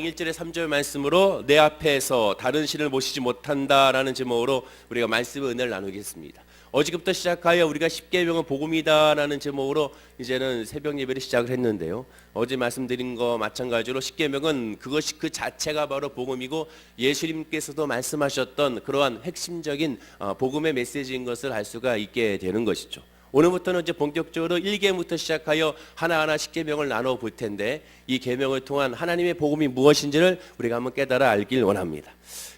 1절에 3절 말씀으로 내 앞에서 다른 신을 모시지 못한다라는 제목으로 우리가 말씀의 은혜를 나누겠습니다. 어제부터 시작하여 우리가 십계명은 복음이다라는 제목으로 이제는 새벽 예배를 시작을 했는데요. 어제 말씀드린 거 마찬가지로 십계명은 그것이 그 자체가 바로 복음이고 예수님께서도 말씀하셨던 그러한 핵심적인 복음의 메시지인 것을 알 수가 있게 되는 것이죠. 오늘부터는 이제 본격적으로 1계명부터 시작하여 하나하나 십계명을 나눠 볼 텐데 이 계명을 통한 하나님의 복음이 무엇인지를 우리가 한번 깨달아 알길 원합니다.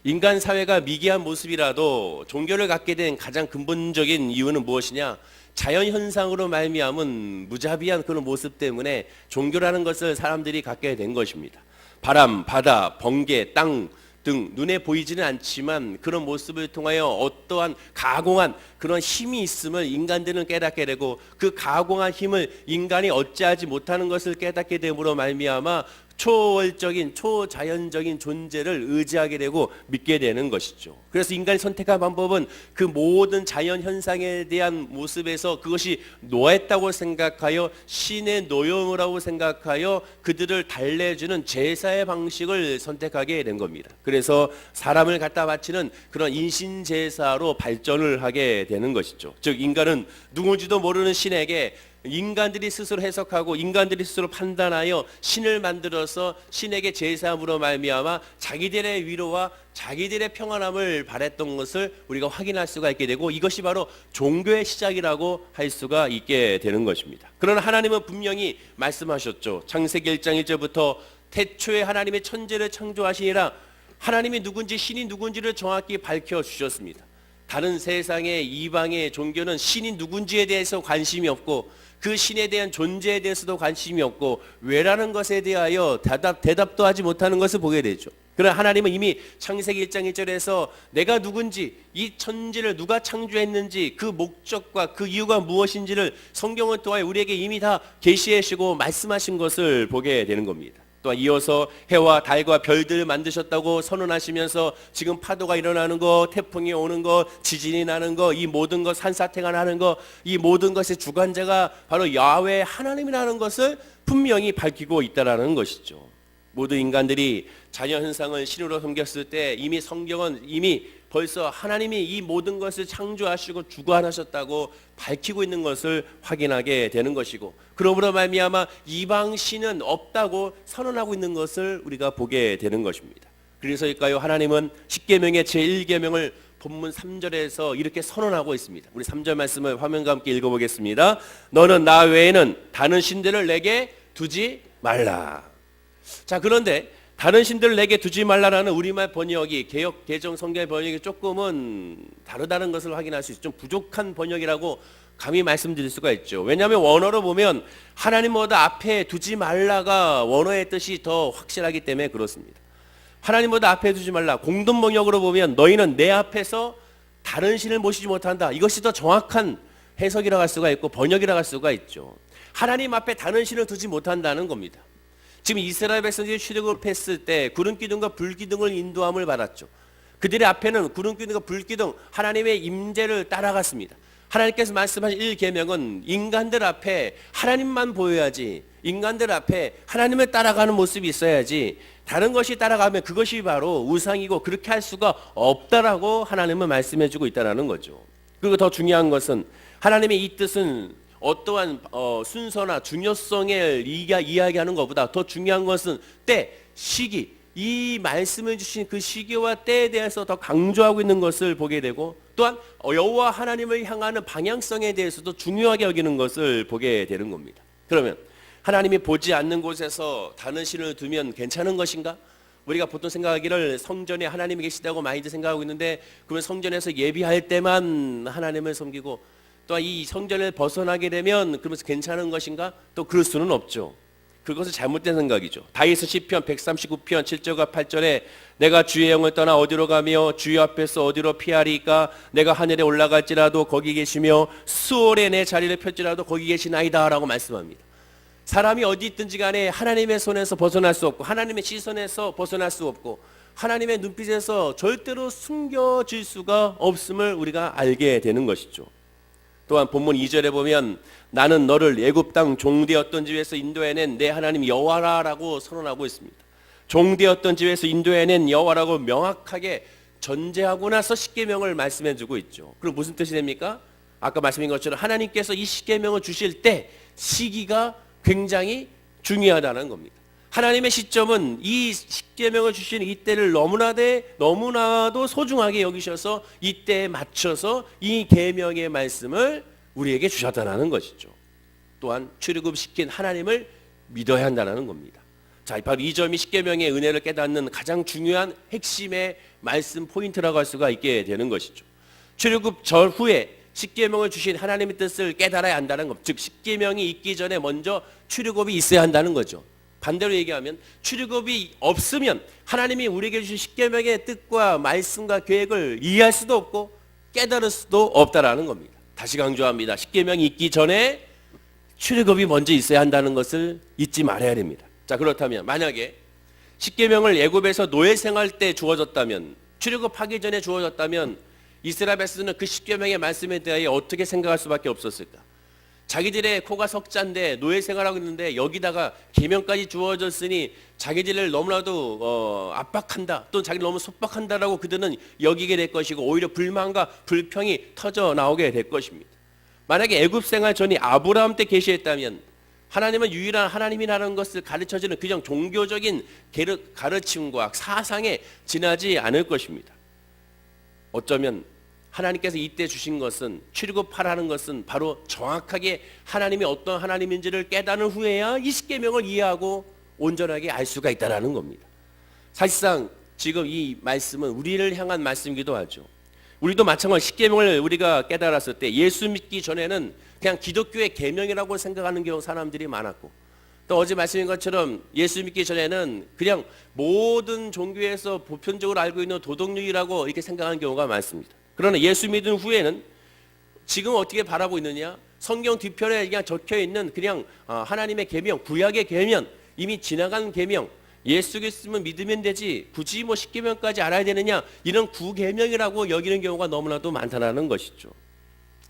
인간 사회가 미개한 모습이라도 종교를 갖게 된 가장 근본적인 이유는 무엇이냐? 자연현상으로 말미암은 무자비한 그런 모습 때문에 종교라는 것을 사람들이 갖게 된 것입니다. 바람, 바다, 번개, 땅 등 눈에 보이지는 않지만 그런 모습을 통하여 어떠한 가공한 그런 힘이 있음을 인간들은 깨닫게 되고 그 가공한 힘을 인간이 어찌하지 못하는 것을 깨닫게 됨으로 말미암아 초월적인 초자연적인 존재를 의지하게 되고 믿게 되는 것이죠. 그래서 인간이 선택한 방법은 그 모든 자연 현상에 대한 모습에서 그것이 노했다고 생각하여 신의 노여움이라고 생각하여 그들을 달래주는 제사의 방식을 선택하게 된 겁니다. 그래서 사람을 갖다 바치는 그런 인신제사로 발전을 하게 되는 것이죠. 즉 인간은 누군지도 모르는 신에게 인간들이 스스로 해석하고 인간들이 스스로 판단하여 신을 만들어서 신에게 제사함으로 말미암아 자기들의 위로와 자기들의 평안함을 바랬던 것을 우리가 확인할 수가 있게 되고 이것이 바로 종교의 시작이라고 할 수가 있게 되는 것입니다. 그러나 하나님은 분명히 말씀하셨죠. 창세기 1장 1절부터 태초에 하나님의 천지를 창조하시니라. 하나님이 누군지 신이 누군지를 정확히 밝혀주셨습니다. 다른 세상의 이방의 종교는 신이 누군지에 대해서 관심이 없고 그 신에 대한 존재에 대해서도 관심이 없고 왜라는 것에 대하여 대답도 하지 못하는 것을 보게 되죠. 그러나 하나님은 이미 창세기 1장 1절에서 내가 누군지 이 천지를 누가 창조했는지 그 목적과 그 이유가 무엇인지를 성경을 통해 우리에게 이미 다 계시해 주시고 말씀하신 것을 보게 되는 겁니다. 또한 이어서 해와 달과 별들을 만드셨다고 선언하시면서 지금 파도가 일어나는 거, 태풍이 오는 거, 지진이 나는 거, 이 모든 것, 산사태가 나는 거, 이 모든 것의 주관자가 바로 야훼 하나님이라는 것을 분명히 밝히고 있다라는 것이죠. 모든 인간들이 자연현상을 신으로 섬겼을 때 이미 성경은 이미 벌써 하나님이 이 모든 것을 창조하시고 주관하셨다고 밝히고 있는 것을 확인하게 되는 것이고 그러므로 말미암아 이방 신은 없다고 선언하고 있는 것을 우리가 보게 되는 것입니다. 그래서일까요? 하나님은 십계명의 제1계명을 본문 3절에서 이렇게 선언하고 있습니다. 우리 3절 말씀을 화면과 함께 읽어보겠습니다. 너는 나 외에는 다른 신들을 내게 두지 말라. 자, 그런데 다른 신들을 내게 두지 말라라는 우리말 번역이 개역 개정 성경의 번역이 조금은 다르다는 것을 확인할 수 있죠. 좀 부족한 번역이라고 감히 말씀드릴 수가 있죠. 왜냐하면 원어로 보면 하나님보다 앞에 두지 말라가 원어의 뜻이 더 확실하기 때문에 그렇습니다. 하나님보다 앞에 두지 말라. 공동 번역으로 보면 너희는 내 앞에서 다른 신을 모시지 못한다. 이것이 더 정확한 해석이라고 할 수가 있고 번역이라고 할 수가 있죠. 하나님 앞에 다른 신을 두지 못한다는 겁니다. 지금 이스라엘 백성들이 출애굽했을 때 구름기둥과 불기둥을 인도함을 받았죠. 그들의 앞에는 구름기둥과 불기둥 하나님의 임재를 따라갔습니다. 하나님께서 말씀하신 1계명은 인간들 앞에 하나님만 보여야지, 인간들 앞에 하나님을 따라가는 모습이 있어야지 다른 것이 따라가면 그것이 바로 우상이고 그렇게 할 수가 없다라고 하나님은 말씀해주고 있다는 거죠. 그리고 더 중요한 것은 하나님의 이 뜻은 어떠한 순서나 중요성을 이야기하는 것보다 더 중요한 것은 때, 시기, 이 말씀을 주신 그 시기와 때에 대해서 더 강조하고 있는 것을 보게 되고 또한 여호와 하나님을 향하는 방향성에 대해서도 중요하게 여기는 것을 보게 되는 겁니다. 그러면 하나님이 보지 않는 곳에서 다른 신을 두면 괜찮은 것인가? 우리가 보통 생각하기를 성전에 하나님이 계시다고 많이들 생각하고 있는데 그러면 성전에서 예비할 때만 하나님을 섬기고 또 이 성전을 벗어나게 되면 그러면서 괜찮은 것인가? 또 그럴 수는 없죠. 그것은 잘못된 생각이죠. 다윗의 시편 139편 7절과 8절에 내가 주의 영을 떠나 어디로 가며 주의 앞에서 어디로 피하리까? 내가 하늘에 올라갈지라도 거기 계시며 수월에 내 자리를 펼지라도 거기 계시나이다 라고 말씀합니다. 사람이 어디 있든지 간에 하나님의 손에서 벗어날 수 없고 하나님의 시선에서 벗어날 수 없고 하나님의 눈빛에서 절대로 숨겨질 수가 없음을 우리가 알게 되는 것이죠. 또한 본문 2절에 보면 나는 너를 애굽 땅 종되었던 집에서 인도해낸 내 하나님 여호와라라고 선언하고 있습니다. 종되었던 집에서 인도해낸 여호와라고 명확하게 전제하고 나서 십계명을 말씀해 주고 있죠. 그럼 무슨 뜻이 됩니까? 아까 말씀인 것처럼 하나님께서 이 십계명을 주실 때 시기가 굉장히 중요하다는 겁니다. 하나님의 시점은 이 십계명을 주신 이때를 너무나도 소중하게 여기셔서 이때에 맞춰서 이 계명의 말씀을 우리에게 주셨다는 것이죠. 또한 출애굽시킨 하나님을 믿어야 한다는 겁니다. 자, 바로 이 점이 십계명의 은혜를 깨닫는 가장 중요한 핵심의 말씀 포인트라고 할 수가 있게 되는 것이죠. 출애굽 전후에 십계명을 주신 하나님의 뜻을 깨달아야 한다는 것, 즉 십계명이 있기 전에 먼저 출애굽이 있어야 한다는 거죠. 반대로 얘기하면 출애굽이 없으면 하나님이 우리에게 주신 십계명의 뜻과 말씀과 계획을 이해할 수도 없고 깨달을 수도 없다라는 겁니다. 다시 강조합니다. 십계명이 있기 전에 출애굽이 먼저 있어야 한다는 것을 잊지 말아야 됩니다. 자, 그렇다면 만약에 십계명을 애굽에서 노예 생활 때 주어졌다면, 출애굽하기 전에 주어졌다면 이스라엘 백성은 그 십계명의 말씀에 대하여 어떻게 생각할 수밖에 없었을까? 자기들의 코가 석자인데 노예 생활하고 있는데 여기다가 계명까지 주어졌으니 자기들을 너무나도 압박한다, 또는 자기를 너무 속박한다라고 그들은 여기게 될 것이고 오히려 불만과 불평이 터져 나오게 될 것입니다. 만약에 애굽 생활 전이 아브라함 때 계시했다면 하나님은 유일한 하나님이라는 것을 가르쳐주는 그냥 종교적인 가르침과 사상에 지나지 않을 것입니다. 어쩌면 하나님께서 이때 주신 것은, 출애굽하라는 것은 바로 정확하게 하나님이 어떤 하나님인지를 깨달은 후에야 이 십계명을 이해하고 온전하게 알 수가 있다는 겁니다. 사실상 지금 이 말씀은 우리를 향한 말씀이기도 하죠. 우리도 마찬가지로 십계명을 우리가 깨달았을 때 예수 믿기 전에는 그냥 기독교의 계명이라고 생각하는 경우 사람들이 많았고, 또 어제 말씀인 것처럼 예수 믿기 전에는 그냥 모든 종교에서 보편적으로 알고 있는 도덕률이라고 이렇게 생각하는 경우가 많습니다. 그러나 예수 믿은 후에는 지금 어떻게 바라고 있느냐? 성경 뒤편에 그냥 적혀 있는 그냥 하나님의 계명, 구약의 계명, 이미 지나간 계명, 예수 그리스도만 믿으면 되지 굳이 뭐 십계명까지 알아야 되느냐, 이런 구계명이라고 여기는 경우가 너무나도 많다는 것이죠.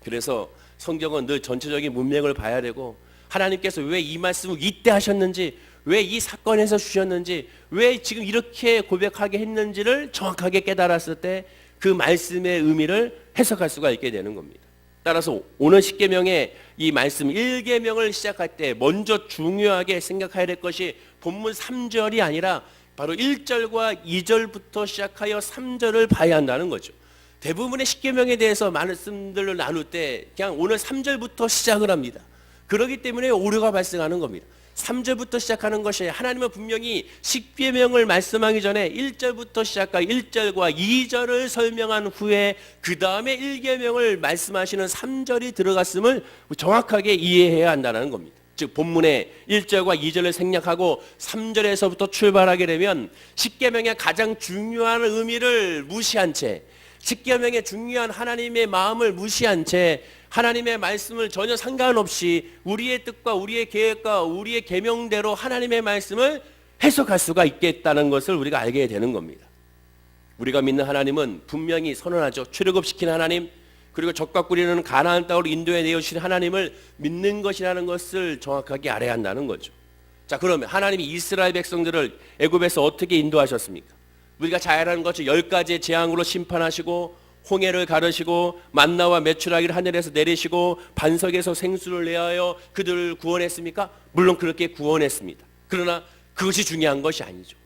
그래서 성경은 늘 전체적인 문맥을 봐야 되고, 하나님께서 왜 이 말씀을 이때 하셨는지, 왜 이 사건에서 주셨는지, 왜 지금 이렇게 고백하게 했는지를 정확하게 깨달았을 때 그 말씀의 의미를 해석할 수가 있게 되는 겁니다. 따라서 오늘 십계명의 이 말씀 1계명을 시작할 때 먼저 중요하게 생각해야 될 것이 본문 3절이 아니라 바로 1절과 2절부터 시작하여 3절을 봐야 한다는 거죠. 대부분의 십계명에 대해서 말씀들을 나눌 때 그냥 오늘 3절부터 시작을 합니다. 그렇기 때문에 오류가 발생하는 겁니다. 3절부터 시작하는 것이, 하나님은 분명히 십계명을 말씀하기 전에 1절부터 시작하여 1절과 2절을 설명한 후에 그 다음에 1계명을 말씀하시는 3절이 들어갔음을 정확하게 이해해야 한다는 겁니다. 즉 본문의 1절과 2절을 생략하고 3절에서부터 출발하게 되면 십계명의 가장 중요한 의미를 무시한 채, 십계명의 중요한 하나님의 마음을 무시한 채 하나님의 말씀을 전혀 상관없이 우리의 뜻과 우리의 계획과 우리의 계명대로 하나님의 말씀을 해석할 수가 있겠다는 것을 우리가 알게 되는 겁니다. 우리가 믿는 하나님은 분명히 선언하죠. 출애굽시킨 하나님, 그리고 젖과 꿀이는 가나안 땅으로 인도해 내어주신 하나님을 믿는 것이라는 것을 정확하게 알아야 한다는 거죠. 자, 그러면 하나님이 이스라엘 백성들을 애굽에서 어떻게 인도하셨습니까? 우리가 잘 아는 것처럼 10가지의 재앙으로 심판하시고 홍해를 가르시고 만나와 메추라기를 하늘에서 내리시고 반석에서 생수를 내하여 그들을 구원했습니까? 물론 그렇게 구원했습니다. 그러나 그것이 중요한 것이 아니죠.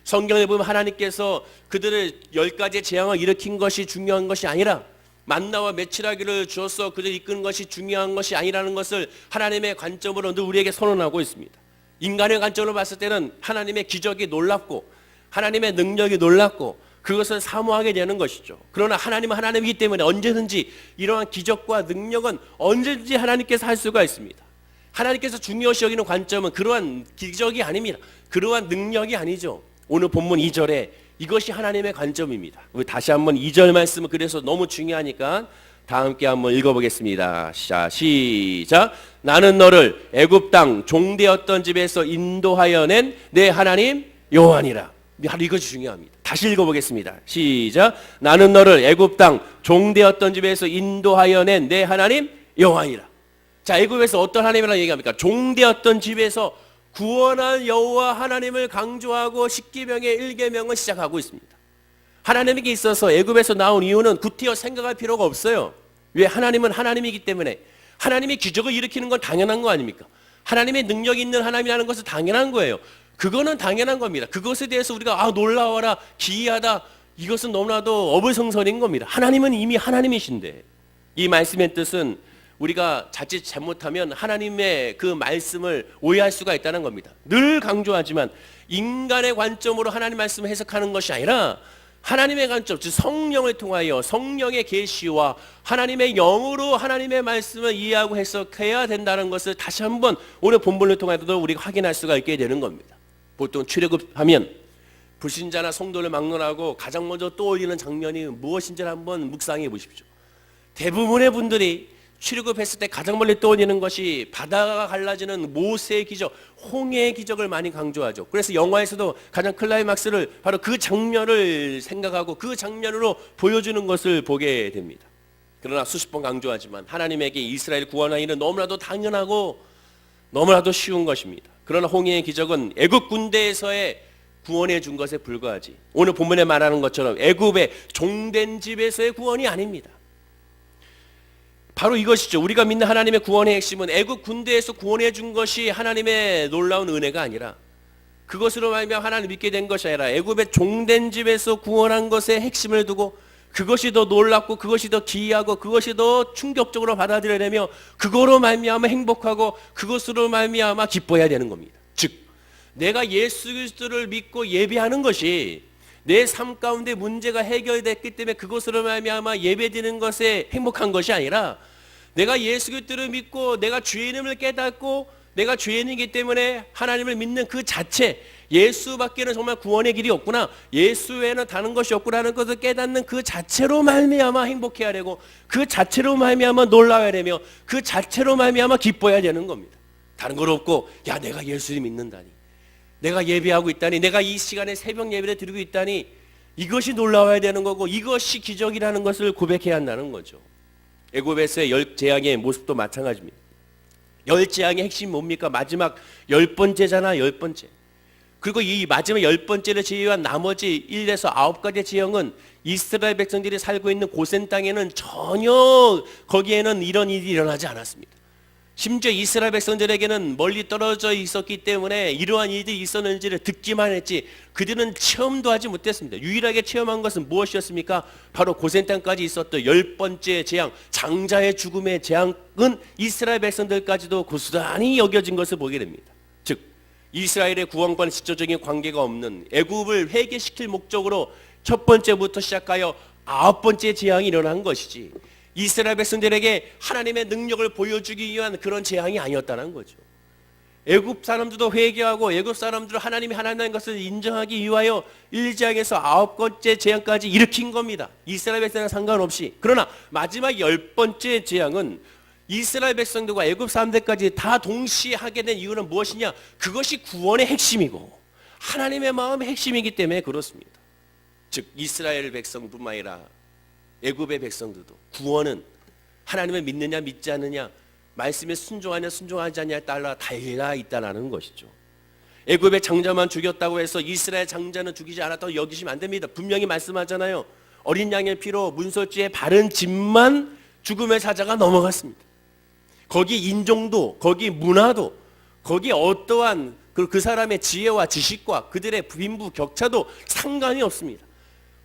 성경에 보면 하나님께서 그들을 10가지의 재앙을 일으킨 것이 중요한 것이 아니라 만나와 메추라기를 주어서 그들을 이끄는 것이 중요한 것이 아니라는 것을 하나님의 관점으로 늘 우리에게 선언하고 있습니다. 인간의 관점으로 봤을 때는 하나님의 기적이 놀랍고 하나님의 능력이 놀랍고 그것을 사모하게 되는 것이죠. 그러나 하나님은 하나님이기 때문에 언제든지 이러한 기적과 능력은 언제든지 하나님께서 할 수가 있습니다. 하나님께서 중요시 여기는 관점은 그러한 기적이 아닙니다. 그러한 능력이 아니죠. 오늘 본문 2절에 이것이 하나님의 관점입니다. 우리 다시 한번 2절 말씀은 그래서 너무 중요하니까 다 함께 한번 읽어보겠습니다. 자, 시작. 나는 너를 애굽 땅 종되었던 집에서 인도하여 낸 내 하나님 여호와니라. 이것이 중요합니다. 다시 읽어보겠습니다. 시작. 나는 너를 애굽 땅 종되었던 집에서 인도하여 낸 내 하나님 여호와니라. 자, 애굽에서 어떤 하나님이라고 얘기합니까? 종되었던 집에서 구원한 여호와 하나님을 강조하고 십계명의 1계명을 시작하고 있습니다. 하나님에게 있어서 애굽에서 나온 이유는 구태여 생각할 필요가 없어요. 왜? 하나님은 하나님이기 때문에. 하나님이 기적을 일으키는 건 당연한 거 아닙니까? 하나님의 능력이 있는 하나님이라는 것은 당연한 거예요. 그거는 당연한 겁니다. 그것에 대해서 우리가 놀라워라, 기이하다, 이것은 너무나도 어불성설인 겁니다. 하나님은 이미 하나님이신데, 이 말씀의 뜻은 우리가 자칫 잘못하면 하나님의 그 말씀을 오해할 수가 있다는 겁니다. 늘 강조하지만 인간의 관점으로 하나님 말씀을 해석하는 것이 아니라 하나님의 관점, 즉 성령을 통하여 성령의 계시와 하나님의 영으로 하나님의 말씀을 이해하고 해석해야 된다는 것을 다시 한번 오늘 본문을 통해서도 우리가 확인할 수가 있게 되는 겁니다. 보통 출애굽하면 불신자나 성도를 막론하고 가장 먼저 떠올리는 장면이 무엇인지를 한번 묵상해 보십시오. 대부분의 분들이 출애굽했을 때 가장 멀리 떠올리는 것이 바다가 갈라지는 모세의 기적, 홍해의 기적을 많이 강조하죠. 그래서 영화에서도 가장 클라이막스를 바로 그 장면을 생각하고 그 장면으로 보여주는 것을 보게 됩니다. 그러나 수십 번 강조하지만 하나님에게 이스라엘 구원하는 일은 너무나도 당연하고 너무나도 쉬운 것입니다. 그러나 홍해의 기적은 애굽 군대에서의 구원해 준 것에 불과하지, 오늘 본문에 말하는 것처럼 애굽의 종된 집에서의 구원이 아닙니다. 바로 이것이죠. 우리가 믿는 하나님의 구원의 핵심은 애굽 군대에서 구원해 준 것이 하나님의 놀라운 은혜가 아니라, 그것으로 말미암아 하나님을 믿게 된 것이 아니라 애굽의 종된 집에서 구원한 것에 핵심을 두고 그것이 더 놀랍고 그것이 더 기이하고 그것이 더 충격적으로 받아들여내며 그거로 말미암아 행복하고 그것으로 말미암아 기뻐해야 되는 겁니다. 즉 내가 예수 그리스도를 믿고 예배하는 것이 내 삶 가운데 문제가 해결됐기 때문에 그것으로 말미암아 예배드리는 것에 행복한 것이 아니라, 내가 예수 그리스도를 믿고 내가 죄인임을 깨닫고 내가 죄인이기 때문에 하나님을 믿는 그 자체, 예수밖에는 정말 구원의 길이 없구나, 예수 외에는 다른 것이 없구나라는 것을 깨닫는 그 자체로 말미암아 행복해야 되고, 그 자체로 말미암아 놀라워야 되며, 그 자체로 말미암아 기뻐해야 되는 겁니다. 다른 건 없고, 야 내가 예수를 믿는다니, 내가 예배하고 있다니, 내가 이 시간에 새벽 예배를 드리고 있다니, 이것이 놀라워야 되는 거고 이것이 기적이라는 것을 고백해야 한다는 거죠. 애굽에서의 열 재앙의 모습도 마찬가지입니다. 열 재앙의 핵심이 뭡니까? 마지막 10번째잖아, 10번째. 그리고 이 마지막 10번째를 제외한 나머지 1에서 9가지 재앙은 이스라엘 백성들이 살고 있는 고센 땅에는 전혀 거기에는 이런 일이 일어나지 않았습니다. 심지어 이스라엘 백성들에게는 멀리 떨어져 있었기 때문에 이러한 일들이 있었는지를 듣기만 했지 그들은 체험도 하지 못했습니다. 유일하게 체험한 것은 무엇이었습니까? 바로 고센 땅까지 있었던 10번째 재앙, 장자의 죽음의 재앙은 이스라엘 백성들까지도 고스란히 여겨진 것을 보게 됩니다. 즉 이스라엘의 구원과는 직접적인 관계가 없는 애굽을 회개시킬 목적으로 첫 번째부터 시작하여 9번째 재앙이 일어난 것이지, 이스라엘 백성들에게 하나님의 능력을 보여주기 위한 그런 재앙이 아니었다는 거죠. 애굽 사람들도 회개하고 애굽 사람들도 하나님이 하나님인 것을 인정하기 위하여 1재앙에서 9번째 재앙까지 일으킨 겁니다. 이스라엘 백성과 상관없이. 그러나 마지막 10번째 재앙은 이스라엘 백성들과 애굽 사람들까지 다 동시에 하게 된 이유는 무엇이냐? 그것이 구원의 핵심이고 하나님의 마음의 핵심이기 때문에 그렇습니다. 즉 이스라엘 백성뿐만 아니라 애굽의 백성들도 구원은 하나님을 믿느냐 믿지 않느냐, 말씀에 순종하냐 순종하지 않냐에 따라 달려 있다는 것이죠. 애굽의 장자만 죽였다고 해서 이스라엘 장자는 죽이지 않았다고 여기시면 안 됩니다. 분명히 말씀하잖아요. 어린 양의 피로 문설주의 바른 집만 죽음의 사자가 넘어갔습니다. 거기 인종도, 거기 문화도, 거기 어떠한 그 사람의 지혜와 지식과 그들의 빈부 격차도 상관이 없습니다.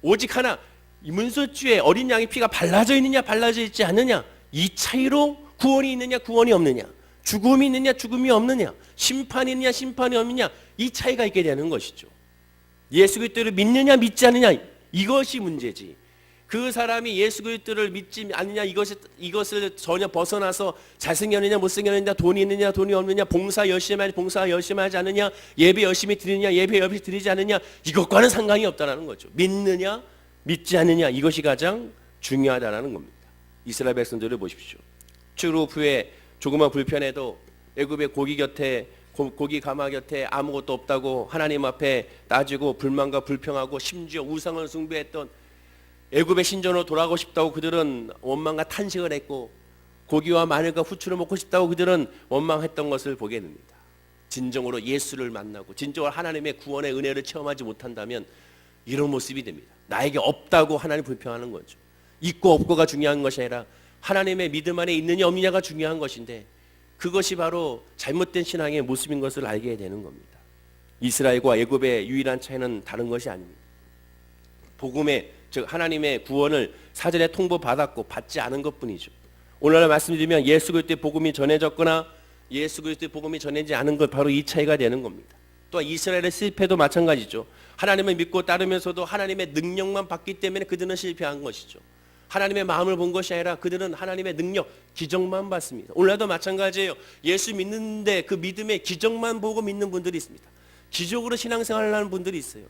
오직 하나, 이 문설주에 어린 양의 피가 발라져 있느냐 발라져 있지 않느냐, 이 차이로 구원이 있느냐 구원이 없느냐, 죽음이 있느냐 죽음이 없느냐, 심판이 있느냐 심판이 없느냐, 이 차이가 있게 되는 것이죠. 예수 그리스도를 믿느냐 믿지 않느냐, 이것이 문제지, 그 사람이 예수 그리스도를 믿지 않느냐 이것을 전혀 벗어나서 잘생겼느냐 못생겼느냐, 돈이 있느냐 돈이 없느냐, 봉사 열심히 하지 봉사 열심히 하지 않느냐, 예배 열심히 드리느냐 예배 열심히 드리지 않느냐, 이것과는 상관이 없다는 거죠. 믿느냐 믿지 않느냐, 이것이 가장 중요하다는 겁니다. 이스라엘 백성들을 보십시오. 출애굽 후에 조금만 불편해도 애굽의 고기 가마 곁에 아무것도 없다고 하나님 앞에 따지고 불만과 불평하고 심지어 우상을 숭배했던 애굽의 신전으로 돌아가고 싶다고 그들은 원망과 탄식을 했고, 고기와 마늘과 후추를 먹고 싶다고 그들은 원망했던 것을 보게 됩니다. 진정으로 예수를 만나고 진정으로 하나님의 구원의 은혜를 체험하지 못한다면 이런 모습이 됩니다. 나에게 없다고 하나님 불평하는 거죠. 있고 없고가 중요한 것이 아니라 하나님의 믿음 안에 있느냐 없느냐가 중요한 것인데 그것이 바로 잘못된 신앙의 모습인 것을 알게 되는 겁니다. 이스라엘과 애굽의 유일한 차이는 다른 것이 아닙니다. 복음의 즉 하나님의 구원을 사전에 통보받았고 받지 않은 것뿐이죠. 오늘날 말씀드리면 예수 그리스도의 복음이 전해졌거나 예수 그리스도의 복음이 전해지지 않은 것 바로 이 차이가 되는 겁니다. 또한 이스라엘의 실패도 마찬가지죠. 하나님을 믿고 따르면서도 하나님의 능력만 받기 때문에 그들은 실패한 것이죠. 하나님의 마음을 본 것이 아니라 그들은 하나님의 능력, 기적만 받습니다. 오늘날도 마찬가지예요. 예수 믿는데 그 믿음의 기적만 보고 믿는 분들이 있습니다. 기적으로 신앙생활을 하는 분들이 있어요.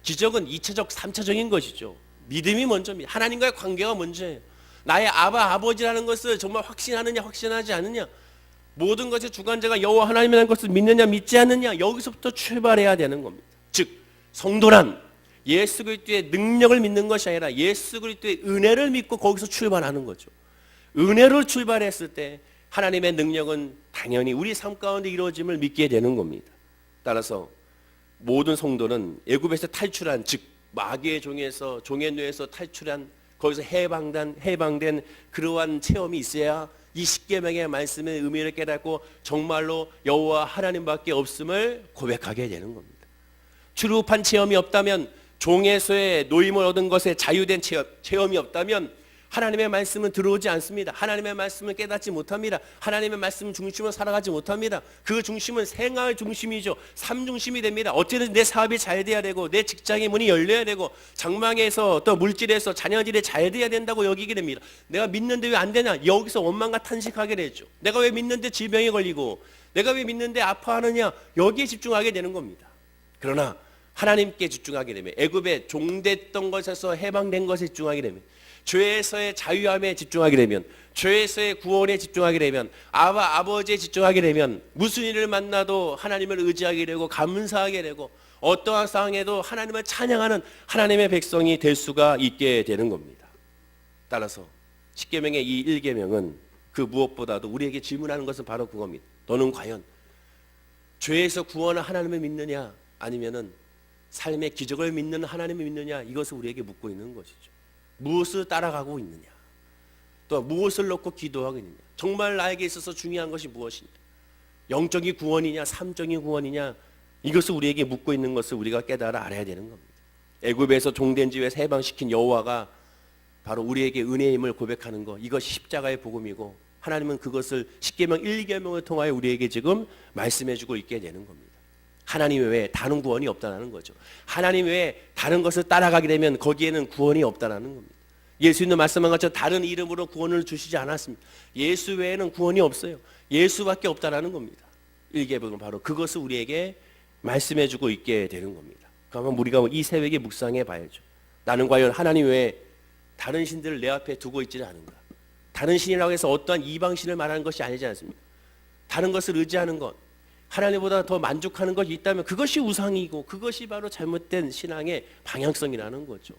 기적은 2차적, 3차적인 것이죠. 믿음이 먼저입니다. 하나님과의 관계가 먼저예요. 나의 아버지라는 것을 정말 확신하느냐 확신하지 않느냐, 모든 것의 주관자가 여호와 하나님이라는 것을 믿느냐 믿지 않느냐, 여기서부터 출발해야 되는 겁니다. 즉 성도란 예수 그리스도의 능력을 믿는 것이 아니라 예수 그리스도의 은혜를 믿고 거기서 출발하는 거죠. 은혜로 출발했을 때 하나님의 능력은 당연히 우리 삶 가운데 이루어짐을 믿게 되는 겁니다. 따라서 모든 성도는 애굽에서 탈출한, 즉 마귀의 종에서 종의 뇌에서 탈출한, 거기서 해방된 그러한 체험이 있어야 이 십계명의 말씀의 의미를 깨닫고 정말로 여호와 하나님밖에 없음을 고백하게 되는 겁니다. 출입한 체험이 없다면, 종에서의 노임을 얻은 것에 자유된 체험이 없다면 하나님의 말씀은 들어오지 않습니다. 하나님의 말씀을 깨닫지 못합니다. 하나님의 말씀 중심으로 살아가지 못합니다. 그 중심은 생활 중심이죠. 삶 중심이 됩니다. 어쨌든 내 사업이 잘 돼야 되고 내 직장의 문이 열려야 되고 장망에서 또 물질에서 자녀들이 잘 돼야 된다고 여기게 됩니다. 내가 믿는데 왜 안 되냐? 여기서 원망과 탄식하게 되죠. 내가 왜 믿는데 질병에 걸리고 내가 왜 믿는데 아파하느냐? 여기에 집중하게 되는 겁니다. 그러나 하나님께 집중하게 되면, 애굽에 종됐던 것에서 해방된 것에 집중하게 되면, 죄에서의 자유함에 집중하게 되면, 죄에서의 구원에 집중하게 되면, 아버지에 집중하게 되면 무슨 일을 만나도 하나님을 의지하게 되고 감사하게 되고 어떠한 상황에도 하나님을 찬양하는 하나님의 백성이 될 수가 있게 되는 겁니다. 따라서 십계명의 이 1계명은 그 무엇보다도 우리에게 질문하는 것은 바로 그겁니다. 너는 과연 죄에서 구원한 하나님을 믿느냐, 아니면은 삶의 기적을 믿는 하나님을 믿느냐, 이것을 우리에게 묻고 있는 것이죠. 무엇을 따라가고 있느냐, 또 무엇을 놓고 기도하고 있느냐, 정말 나에게 있어서 중요한 것이 무엇이냐, 영적인 구원이냐 삶적인 구원이냐, 이것을 우리에게 묻고 있는 것을 우리가 깨달아 알아야 되는 겁니다. 애굽에서 종된 집에서 해방시킨 여호와가 바로 우리에게 은혜임을 고백하는 것, 이것이 십자가의 복음이고 하나님은 그것을 십계명 1계명을 통하여 우리에게 지금 말씀해주고 있게 되는 겁니다. 하나님 외에 다른 구원이 없다는 거죠. 하나님 외에 다른 것을 따라가게 되면 거기에는 구원이 없다는 겁니다. 예수님도 말씀한 것처럼 다른 이름으로 구원을 주시지 않았습니다. 예수 외에는 구원이 없어요. 예수밖에 없다는 겁니다. 1계명은 바로 그것을 우리에게 말씀해주고 있게 되는 겁니다. 그러면 우리가 이 새벽에 묵상해 봐야죠. 나는 과연 하나님 외에 다른 신들을 내 앞에 두고 있지는 않은가? 다른 신이라고 해서 어떠한 이방신을 말하는 것이 아니지 않습니까? 다른 것을 의지하는 것, 하나님보다 더 만족하는 것이 있다면 그것이 우상이고 그것이 바로 잘못된 신앙의 방향성이라는 거죠.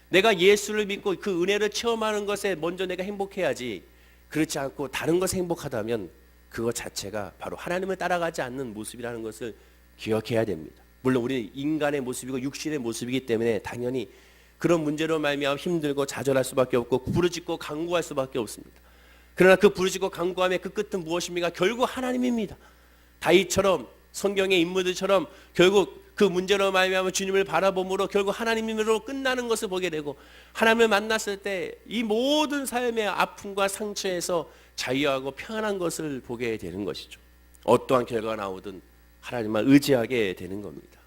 내가 예수를 믿고 그 은혜를 체험하는 것에 먼저 내가 행복해야지, 그렇지 않고 다른 것에 행복하다면 그것 자체가 바로 하나님을 따라가지 않는 모습이라는 것을 기억해야 됩니다. 물론 우리는 인간의 모습이고 육신의 모습이기 때문에 당연히 그런 문제로 말미암아 힘들고 좌절할 수밖에 없고 부르짖고 간구할 수밖에 없습니다. 그러나 그 부르짖고 간구함의 그 끝은 무엇입니까? 결국 하나님입니다. 다윗처럼, 성경의 인물들처럼 결국 그 문제로 말미암아 주님을 바라봄으로 결국 하나님으로 끝나는 것을 보게 되고, 하나님을 만났을 때 이 모든 삶의 아픔과 상처에서 자유하고 평안한 것을 보게 되는 것이죠. 어떠한 결과가 나오든 하나님만 의지하게 되는 겁니다.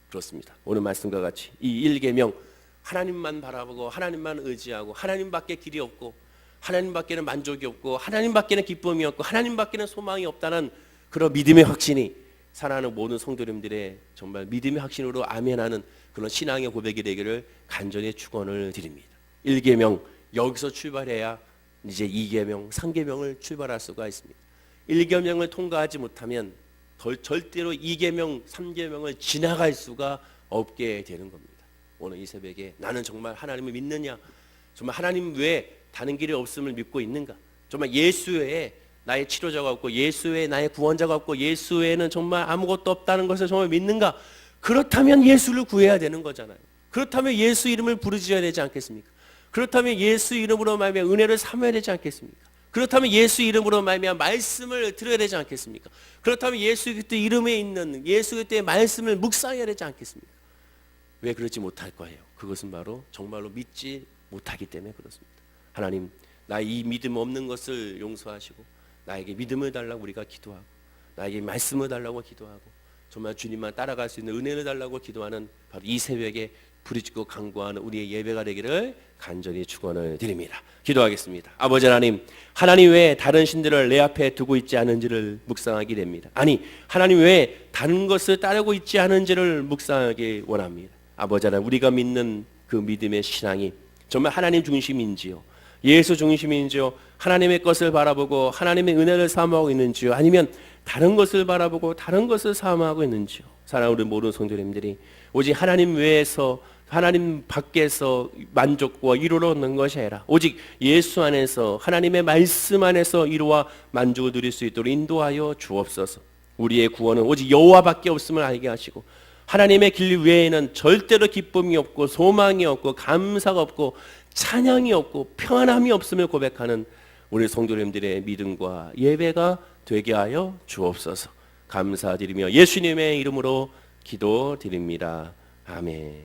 그렇습니다. 오늘 말씀과 같이 이 1계명, 하나님만 바라보고 하나님만 의지하고 하나님밖에 길이 없고 하나님밖에는 만족이 없고 하나님밖에는 기쁨이 없고 하나님밖에는 소망이 없다는 그런 믿음의 확신이 사랑하는 모든 성도님들의 정말 믿음의 확신으로 아멘하는 그런 신앙의 고백이 되기를 간절히 축원을 드립니다. 1계명 여기서 출발해야 이제 2계명, 3계명을 출발할 수가 있습니다. 1계명을 통과하지 못하면 절대로 2계명, 3계명을 지나갈 수가 없게 되는 겁니다. 오늘 이 새벽에 나는 정말 하나님을 믿느냐, 정말 하나님 외에 다른 길이 없음을 믿고 있는가, 정말 예수 외에 나의 치료자가 없고 예수 외에 나의 구원자가 없고 예수 외에는 정말 아무것도 없다는 것을 정말 믿는가? 그렇다면 예수를 구해야 되는 거잖아요. 그렇다면 예수 이름을 부르짖어야 되지 않겠습니까? 그렇다면 예수 이름으로 말미암아 은혜를 삼아야 되지 않겠습니까? 그렇다면 예수 이름으로 말미암아 말씀을 들어야 되지 않겠습니까? 그렇다면 예수 그리스도 이름에 있는 예수 그리스도의 말씀을 묵상해야 되지 않겠습니까? 왜 그러지 못할 거예요? 그것은 바로 정말로 믿지 못하기 때문에 그렇습니다. 하나님, 나 이 믿음 없는 것을 용서하시고 나에게 믿음을 달라고 우리가 기도하고 나에게 말씀을 달라고 기도하고 정말 주님만 따라갈 수 있는 은혜를 달라고 기도하는 바로 이 새벽에 부르짖고 간구하는 우리의 예배가 되기를 간절히 축원을 드립니다. 기도하겠습니다. 아버지 하나님, 하나님 외에 다른 신들을 내 앞에 두고 있지 않은지를 묵상하게 됩니다. 아니, 하나님 외에 다른 것을 따르고 있지 않은지를 묵상하기 원합니다. 아버지 하나님, 우리가 믿는 그 믿음의 신앙이 정말 하나님 중심인지요, 예수 중심인지요, 하나님의 것을 바라보고 하나님의 은혜를 사모하고 있는지요, 아니면 다른 것을 바라보고 다른 것을 사모하고 있는지요. 사랑하는 우리 모든 성도님들이 오직 하나님 외에서 하나님 밖에서 만족과 위로를 얻는 것이 아니라 오직 예수 안에서 하나님의 말씀 안에서 위로와 만족을 누릴 수 있도록 인도하여 주옵소서. 우리의 구원은 오직 여호와밖에 없음을 알게 하시고 하나님의 길 외에는 절대로 기쁨이 없고 소망이 없고 감사가 없고 찬양이 없고 평안함이 없음을 고백하는 우리 성도님들의 믿음과 예배가 되게 하여 주옵소서. 감사드리며 예수님의 이름으로 기도드립니다. 아멘.